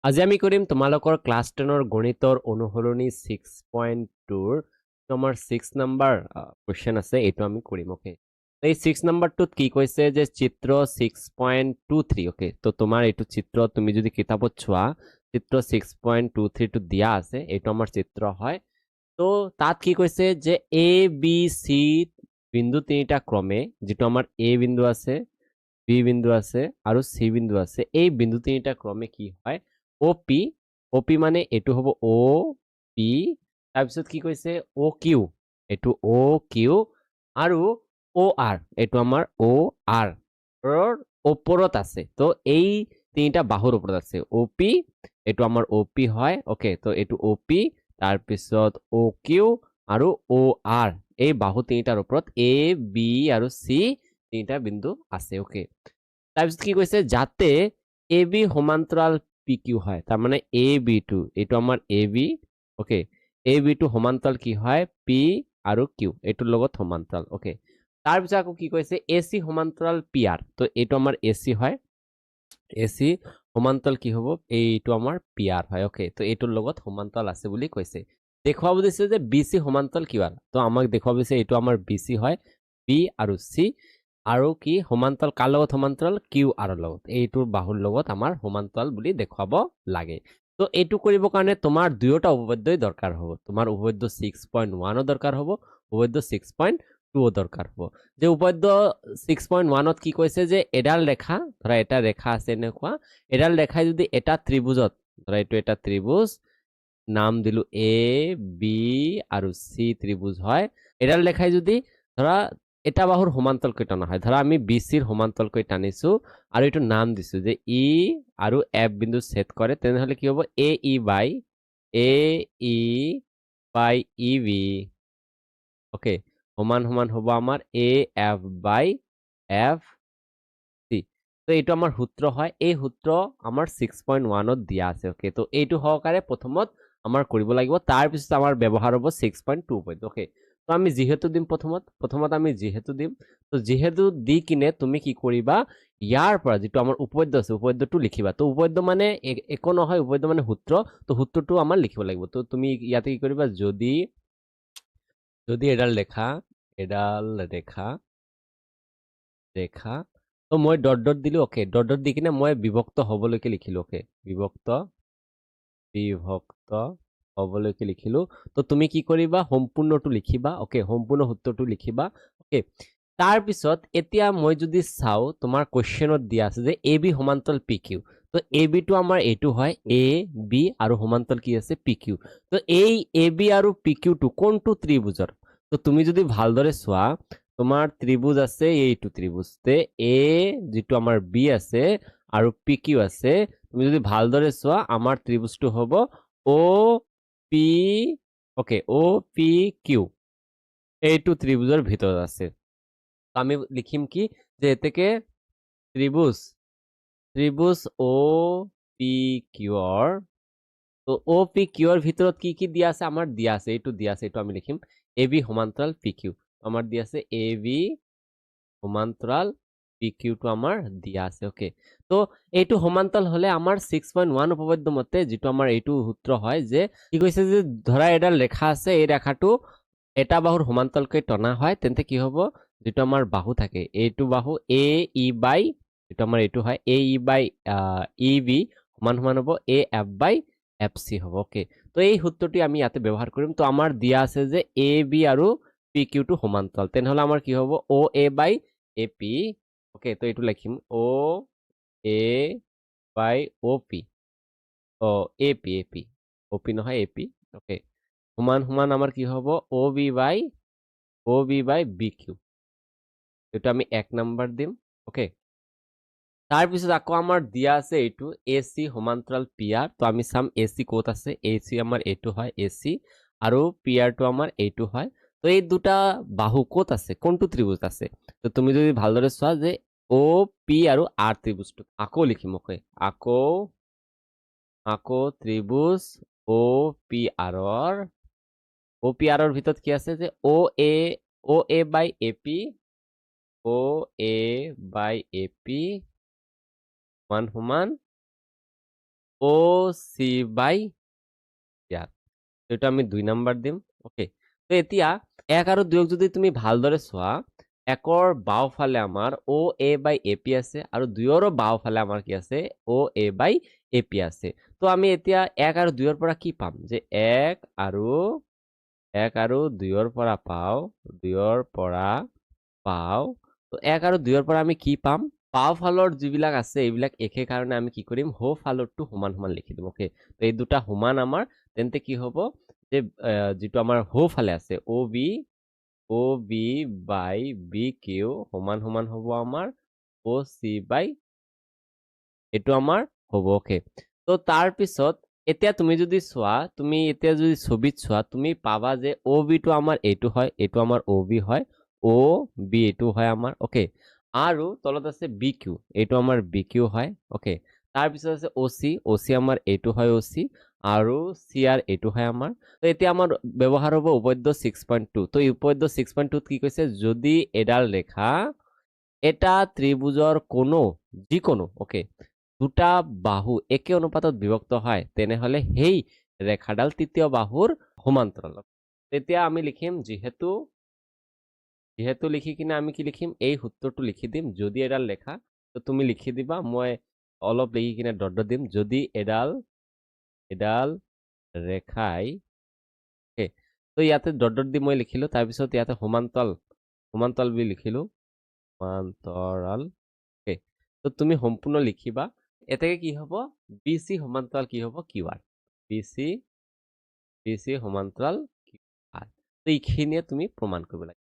আজি আমি কৰিম তোমালোকৰ ক্লাছ 10ৰ গণিতৰ অনুসৰণি 6.2 আমাৰ 6 নম্বৰ কুৱেশ্যন আছে এইটো আমি কৰিম ওকে এই 6 নম্বৰটোত কি কৈছে যে চিত্ৰ 6.23 ওকে তো তোমাৰ এইটো চিত্ৰ তুমি যদি কিতাপত চোৱা চিত্ৰ 6.23 টো দিয়া আছে এইটো আমাৰ চিত্ৰ হয় তো তাত কি কৈছে যে এ বি সি বিন্দু তিনিটা ক্ৰমে যেটো আমাৰ এ বিন্দু আছে বি বিন্দু আছে আৰু সি বিন্দু আছে এই বিন্দু তিনিটা ক্ৰমে কি হয় OP OP মানে এইটো হ'ব OP তাৰপিছত কি কৈছে OQ এইটো OQ আৰু OR এইটো আমাৰ OR ৰ ওপৰত আছে তো এই তিনিটা বাহুৰ ওপৰত আছে OP এইটো আমাৰ OP হয় ওকে তো এইটো OP তাৰপিছত OQ আৰু OR এই বাহু তিনিটাৰ ওপৰত A B আৰু C তিনিটা বিন্দু আছে ওকে তাৰপিছত কি কৈছে যাতে AB সমান্তৰাল PQ হয় তাৰ মানে AB2 এইটো আমাৰ AB ওকে AB2 সমান্তৰাল কি হয় P আৰু Q এইটোৰ লগত সমান্তৰাল ওকে তাৰপিছত আকৌ কি কৈছে AC সমান্তৰাল PR তো এইটো আমাৰ AC হয় AC সমান্তৰাল কি হ'ব এইটো আমাৰ PR হয় ওকে তো এইটোৰ লগত সমান্তৰাল আছে বুলি কৈছে দেখুৱাব দিছে যে BC সমান্তৰাল QR তো আমাক দেখুৱাব দিছে এইটো আমাৰ BC হয় B আৰু C আৰু কি সমান্তৰাল কাৰ লগত সমান্তৰাল কিউ আৰ লগত এইটোৰ বাহুৰ লগত আমাৰ সমান্তৰাল বুলি দেখুৱাব লাগে তো এইটো কৰিবৰ কাৰণে তোমাৰ দুয়োটা উপপাদ্যই দৰকাৰ হ'ব তোমাৰ উপপাদ্য 6.1 দৰকাৰ হ'ব উপপাদ্য 6.2 দৰকাৰ হ'ব যে উপপাদ্য 6.1 কি কৈছে যে এডাল ৰেখা ধৰা এটা ৰেখা আছে এনেকুৱা এডাল ৰেখাই যদি এটা ত্ৰিভুজত ধৰা এইটো এটা ত্ৰিভুজ নাম দিলো এ বি আৰু সি ত্ৰিভুজ হয় এডাল ৰেখাই যদি ধৰা এটা বাহুৰ সমান্তৰালকৈ টানা হয় ধৰা আমি BCৰ সমান্তৰালকৈ টানিছো আৰু এইটো নাম দিছো যে ই আৰু এফ বিন্দু ছেদ কৰে তেনেহলে কি হ'ব এ E by E B okay সমান সমান হ'ব আমাৰ A F by F C তো এইটো আমাৰ সূত্ৰ হয় এই সূত্ৰ আমাৰ 6.1 দিয়া আছে ওকে তো এইটো সহকাৰে প্ৰথমত আমাৰ কৰিব লাগিব তাৰ পিছত আমাৰ ব্যৱহাৰ হ'ব 6.2 ওকে তো আমি যেহেতু দিম প্ৰথমত আমি যেহেতু দিম তো যেহেতু দি কিনে তুমি কি কৰিবা ইয়াৰ পৰা যেটো আমাৰ উপপাদ্য আছে উপপাদ্যটো লিখিবা তো উপপাদ্য মানে একো নহয় উপপাদ্য মানে সূত্ৰ তো সূত্ৰটো আমাৰ লিখিব লাগিব তো তুমি ইয়াতে কি কৰিবা যদি এডাল ৰেখা তো মই ডট ডট দিলো ওকে ডট ডট দি কিনে মই বিভক্ত হবলৈকে লিখিলো ওকে বিভক্ত হবলৈকে লিখিলো তো তুমি কি কৰিবা সম্পূৰ্ণটো লিখিবা ওকে সম্পূৰ্ণ সূত্ৰটো লিখিবা ওকে তাৰ পিছত এতিয়া মই যদি চাও তোমাৰ কোৱেশ্চনত দিয়া আছে যে এ বি সমান্তৰাল পি কিউ তো এ বি টো আমাৰ এইটো হয় এ বি আৰু সমান্তৰাল কি আছে পি কিউ তো এই এ বি আৰু পি কিউ টো কোনটো ত্ৰিভুজৰ তো তুমি যদি ভালদৰে চোৱা তোমাৰ ত্ৰিভুজ আছে এইটো ত্ৰিভুজ তে এ যেটো আমাৰ বি আছে আৰু পি কিউ আছে তুমি যদি ভালদৰে চোৱা আমাৰ ত্ৰিভুজটো হ'ব O P okay O P Q এইটো ত্ৰিভুজৰ ভিতৰত আছে আমি লিখিম কি যে এতেকে ত্ৰিভুজ ও পি কিউৰ তো ও পি কিউৰ ভিতৰত কি দিয়া আছে আমাৰ দিয়া আছে এইটো দিয়া আছে এইটো আমি লিখিম এ বি সমান্তৰাল পি কিউ আমাৰ দিয়া আছে এ বি সমান্তৰাল পি কিউটো আমাৰ দিয়া আছে ওকে তো এইটো সমান্তৰাল হলে আমাৰ 6.1 উপপাদ্য মতে যেটো আমাৰ এইটো সূত্ৰ হয় যে কি কৈছে যে ধৰা এডাল ৰেখা আছে এই ৰেখাটো এটা বাহুৰ সমান্তৰালকৈ টনা হয় তেন্তে কি হ'ব যেটো আমাৰ বাহু থাকে এইটো বাহু এ ই বাই যেটো আমাৰ এইটো হয় এ ই বাই ই বি সমান সমান হ'ব A F by F C হ'ব ওকে তো এই সূত্ৰটি আমি ইয়াতে ব্যৱহাৰ কৰিম তো আমাৰ দিয়া আছে যে এ বি আৰু পি কিউটো সমান্তৰাল তেনেহলে আমাৰ কি হ'ব ও এ বাই এ পি ওকে তো এইটো লিখিম ও এ বাই O P O A P নহয় এ পি ওকে সমান সমান আমাৰ কি হ'ব ও বি বাই বি কিউ এটা আমি 1 নাম্বার দিম ওকে তাৰপিছত আকৌ আমাৰ দিয়া আছে এইটো AC সমান্তৰাল PR তো আমি চাম AC ক'ত আছে AC আমাৰ এইটো হয় AC আৰু PR টো আমাৰ এইটো হয় তো এই দুটা বাহু ক'ত আছে কোনটো ত্ৰিভুজ আছে তো তুমি যদি ভালদৰে চোৱা যে OP আৰু R ত্ৰিভুজটো আকৌ লিখিম ওকে আকৌ ত্ৰিভুজ OPR ৰ ভিতৰত কি আছে যে OA বাই AP OA বাই AP সমান সমান ও সি বাই ইয়াত এইটো আমি 2 নাম্বাৰ দিম ওকে তো এতিয়া 1 আৰু 2ক যদি তুমি ভালদৰে চোৱা 1ৰ বাওফালে আমাৰ ও এ বাই এপি আছে আৰু 2ৰো বাওফালে আমাৰ কি আছে ও এ বাই এপি আছে তো আমি এতিয়া 1 আৰু 2ৰ পৰা কি পাম যে 1 আৰু 2ৰ পৰা পাও 2ৰ পৰা পাও তো 1 আৰু 2ৰ পৰা আমি কি পাম বাওফালৰ যিবিলাক আছে এইবিলাক একে কাৰণে আমি কি কৰিম সোঁফালৰটো সমান সমান লিখি দিম ওকে তো এই দুটা সমান আমাৰ তেন্তে কি হ'ব যে যেটো আমাৰ সোঁফালে আছে ও বি বাই বি কিউ সমান সমান হ'ব আমাৰ ও সি বাই এইটো আমাৰ হ'ব ওকে তো তাৰ পিছত এতিয়া তুমি যদি চোৱা তুমি এতিয়া যদি ছবিত চোৱা তুমি পাবা যে ও বি টো আমাৰ এইটো হয় এইটো আমাৰ ও বি হয় ও বি এইটো হয় আমাৰ ওকে আৰু তলত আছে বি কিউ এইটো আমাৰ বি কিউ হয় ওকে তাৰ পিছত আছে ও চি আমাৰ এইটো হয় ও চি আৰু চি আৰ এইটো হয় আমাৰ তো এতিয়া আমাৰ ব্যৱহাৰ হ'ব উপপাদ্য 6.2 তো এই উপপাদ্য 6.2 কি কৈছে যদি এডাল ৰেখা এটা ত্ৰিভুজৰ কোনো যিকোনো ওকে দুটা বাহু একে অনুপাতত বিভক্ত হয় তেনেহলে সেই ৰেখাডাল তৃতীয় বাহুৰ সমান্তৰাল তেতিয়া আমি লিখিম যিহেতু লিখি কিনে আমি কি লিখিম এই সূত্ৰটো লিখি দিম যদি এডাল ৰেখা তো তুমি লিখি দিবা মই অলপ লিখি কিনে ডট দিম যদি এডাল ৰেখাই ওকে তো ইয়াতে ডট দি মই লিখিলো তাৰ পিছত ইয়াতে সমান্তৰাল বুলি লিখিলো সমান্তৰাল ওকে তো তুমি সম্পূৰ্ণ লিখিবা এতেকে কি হ'ব বিসি সমান্তৰাল কি হ'ব কিউআৰ বিসি সমান্তৰাল কিউআৰ তো এইখিনিয়ে তুমি প্ৰমাণ কৰিব লাগিব